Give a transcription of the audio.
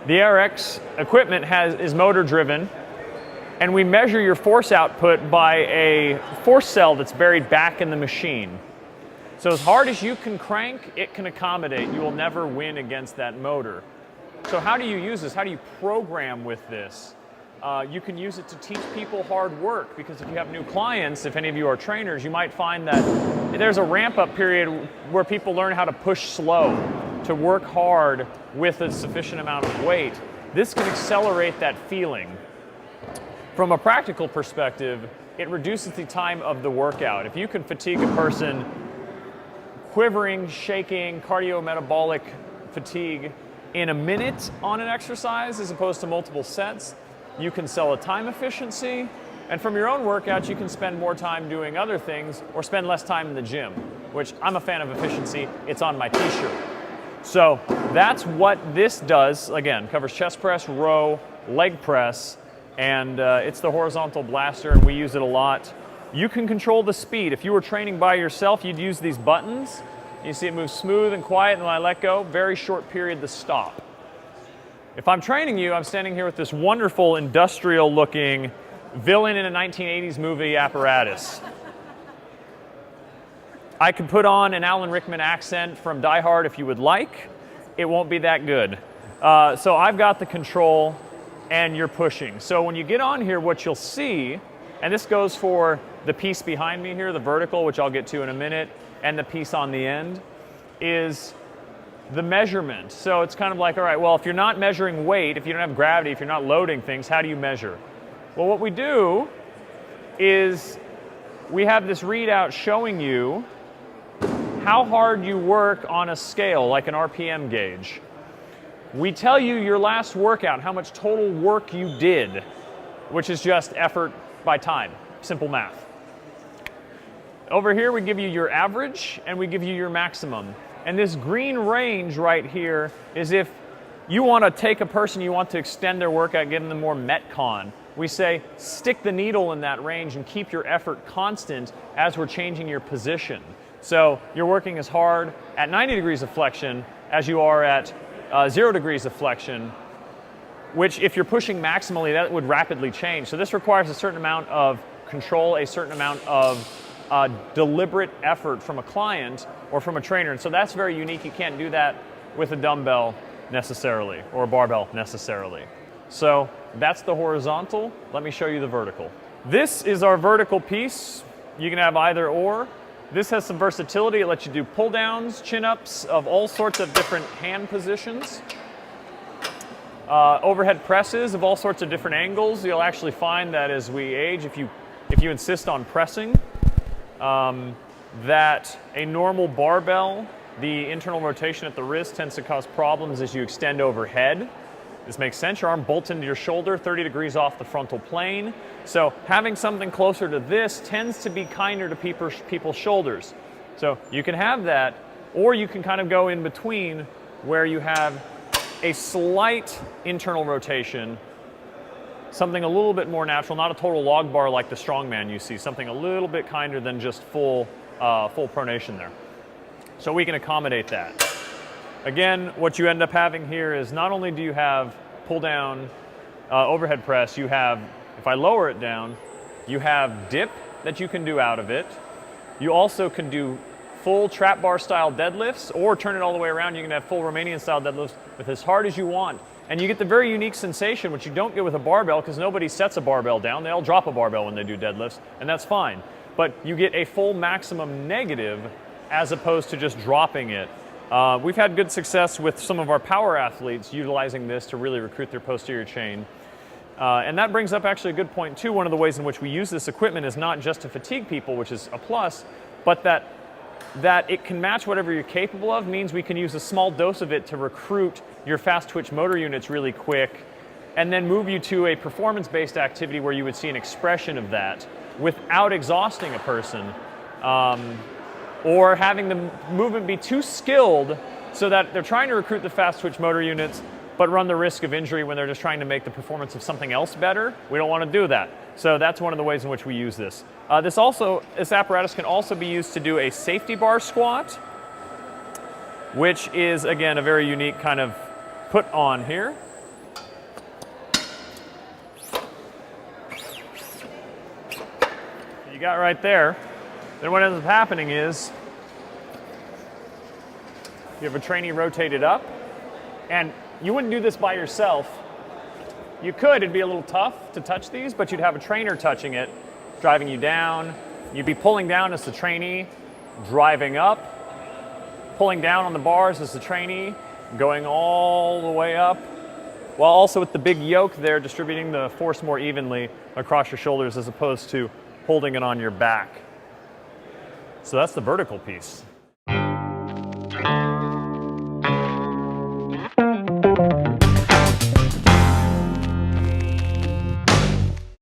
The ARX equipment is motor driven, and we measure your force output by a force cell that's buried back in the machine. So as hard as you can crank, it can accommodate. You will never win against that motor. So how do you use this? How do you program with this? You can use it to teach people hard work, because if you have new clients, if any of you are trainers, you might find that there's a ramp-up period where people learn how to push slow, to work hard with a sufficient amount of weight. This can accelerate that feeling. From a practical perspective, it reduces the time of the workout. If you can fatigue a person, quivering, shaking, cardiometabolic fatigue in a minute on an exercise as opposed to multiple sets, you can sell a time efficiency. And from your own workouts, you can spend more time doing other things or spend less time in the gym, which I'm a fan of efficiency. It's on my t-shirt. So that's what this does. Again, covers chest press, row, leg press, and it's the horizontal blaster, and we use it a lot. You can control the speed. If you were training by yourself, you'd use these buttons. You see it moves smooth and quiet, and when I let go, very short period to stop. If I'm training you, I'm standing here with this wonderful industrial-looking villain in a 1980s movie apparatus. I could put on an Alan Rickman accent from Die Hard if you would like. It won't be that good. So I've got the control and you're pushing. So when you get on here, what you'll see, and this goes for the piece behind me here, the vertical, which I'll get to in a minute, and the piece on the end, is the measurement. So it's kind of like, all right, well, if you're not measuring weight, if you don't have gravity, if you're not loading things, how do you measure? Well, what we do is we have this readout showing you how hard you work on a scale, like an RPM gauge. We tell you your last workout, how much total work you did, which is just effort by time, simple math. Over here, we give you your average and we give you your maximum. And this green range right here is if you want to take a person, you want to extend their workout, give them more Metcon. We say stick the needle in that range and keep your effort constant as we're changing your position. So you're working as hard at 90 degrees of flexion as you are at 0 degrees of flexion, which if you're pushing maximally, that would rapidly change. So this requires a certain amount of control, a certain amount of deliberate effort from a client or from a trainer. And so that's very unique. You can't do that with a dumbbell necessarily or a barbell necessarily. So that's the horizontal. Let me show you the vertical. This is our vertical piece. You can have either or. This has some versatility. It lets you do pull downs, chin ups of all sorts of different hand positions. Overhead presses of all sorts of different angles. You'll actually find that as we age, if you insist on pressing, that a normal barbell, the internal rotation at the wrist tends to cause problems as you extend overhead. This makes sense. Your arm bolts into your shoulder 30 degrees off the frontal plane. So having something closer to this tends to be kinder to people's shoulders. So you can have that, or you can kind of go in between where you have a slight internal rotation, something a little bit more natural, not a total log bar like the strongman you see, something a little bit kinder than just full pronation there. So we can accommodate that. Again, what you end up having here is not only do you have pull down overhead press, you have, if I lower it down, you have dip that you can do out of it. You also can do full trap bar style deadlifts, or turn it all the way around. You can have full Romanian style deadlifts with as hard as you want. And you get the very unique sensation, which you don't get with a barbell, because nobody sets a barbell down. They all drop a barbell when they do deadlifts, and that's fine. But you get a full maximum negative as opposed to just dropping it. We've had good success with some of our power athletes utilizing this to really recruit their posterior chain. And that brings up actually a good point too. One of the ways in which we use this equipment is not just to fatigue people, which is a plus, but that it can match whatever you're capable of means we can use a small dose of it to recruit your fast twitch motor units really quick and then move you to a performance-based activity where you would see an expression of that without exhausting a person, or having the movement be too skilled so that they're trying to recruit the fast twitch motor units but run the risk of injury when they're just trying to make the performance of something else better. We don't want to do that. So that's one of the ways in which we use this. This apparatus can also be used to do a safety bar squat, which is, again, a very unique kind of put on here. You got right there. Then what ends up happening is you have a trainee rotated up, and you wouldn't do this by yourself. You could, it'd be a little tough to touch these, but you'd have a trainer touching it, driving you down. You'd be pulling down as the trainee, driving up, pulling down on the bars as the trainee, going all the way up, while also with the big yoke there, distributing the force more evenly across your shoulders as opposed to holding it on your back. So that's the vertical piece.